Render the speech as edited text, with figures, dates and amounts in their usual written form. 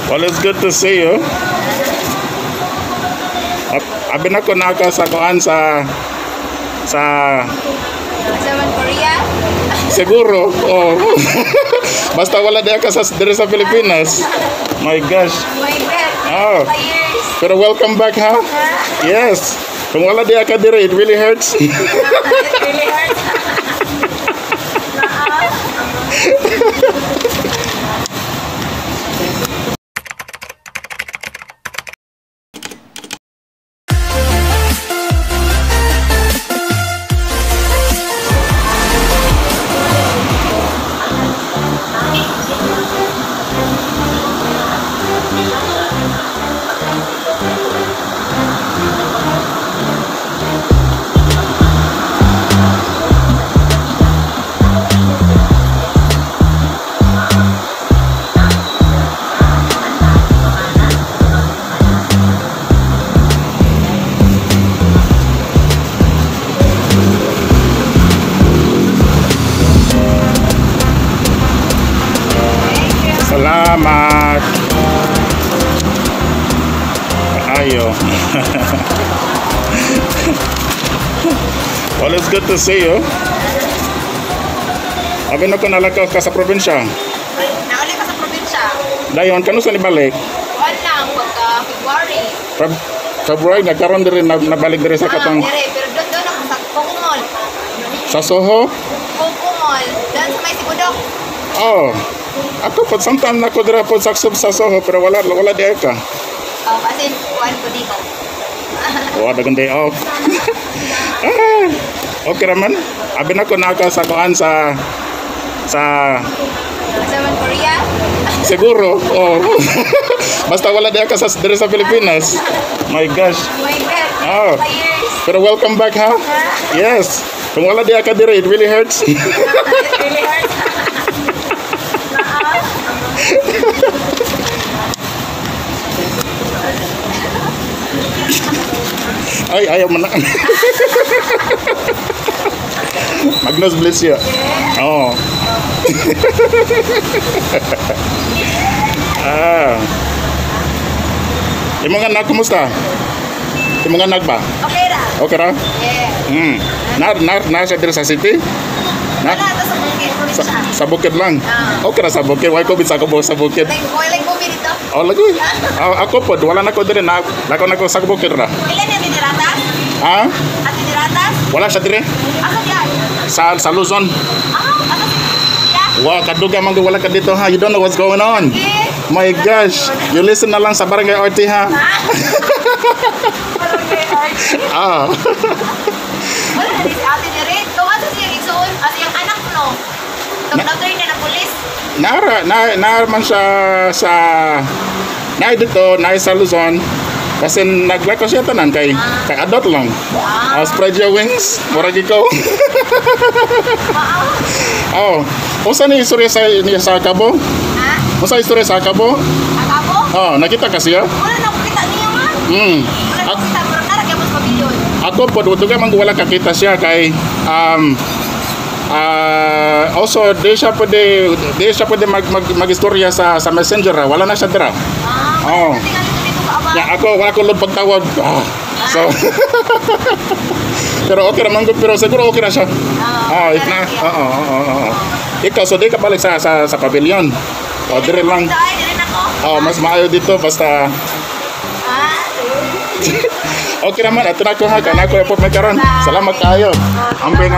Well, it's good to see you. Abi na ko naka sa kuan sa Korea? siguro. Oh. Basta wala di ka sa dire sa Pilipinas. My gosh. My God. Oh. Years. Pero welcome back, ha? Yes. Kung wala di ka dire, it really hurts. It really hurts. Salamat. Ayo. Well, it's good to see you. Abi na ko nalakaw ka sa probinsya. Nauli ka sa probinsya. Dayon, kano sa nibalik? Wala, pagka February. February, nagkaroon din rin, nabalik din sa katong... Dire, pero doon ako sa Coco Mall. Sa Soho? Coco Mall. Doon sa may Sibudok. Oh. Ako po, sometimes na ko dira po sa Soho, pero wala di ka. Kasi kuhan ko dito. Oh, dagang day off. Okay naman. Abi na ko naka sa kuan sa Korea? siguro. Oh. Basta wala di ka sa dire sa Pilipinas. My gosh. My God. Oh. Years. Pero welcome back, ha? Yes. Kung wala di ka dire, it really hurts. It really hurts. Ay, ayaw mo na. Magnus bless you. Oh. Yung mga anak, kumusta? Yung mga anak ba? Okay ra. Okay ra? Yeah. Nasa dire sa city? Wala, ito sa bukid. Probinsya. Sa bukid lang? Okay ra sa bukid. Why ko sa bukid? Like movie dito. Oh, lagi. Ako po, wala na ko dire na. Lako na ko sa bukid ra. Ilan yung tiniratas? Ha? At tiniratas? Wala siya dire? Ako yan. Sa Luzon. Ako yan. Wow, kaduga man wala ka dito, ha. You don't know what's going on. My gosh. You listen na lang sa Barangay RT, ha. Ah. Wala na si ate ni Red. Tuwan sa siya igsoon. Kasi yung anak no. Tugnagoy na ng pulis. Naman siya sa dito, sa Luzon. Kasi naglako siya tanan kay adult lang. Spread your wings, murag ikaw. Oh, usa ni istorya sa Cabo? Ha? Usa istorya sa Cabo? Akabo? Oh, nakita ka siya? Wala na kita niya man. Wala na kita, pero naragyan mo sa pavilion. Ako po, duga man wala kakita siya kay also di siya pwede mag-istorya sa messenger, wala na siya dira. Oh. Ya, wala ko lod pagtawag. So pero okay naman, pero siguro okay na siya. Ikaw, so di ka balik sa pavilion. O, dire lang. Mas maayo dito, basta okay naman, ato na ko ha, kanako report may karon. Salamat kayo. Amping.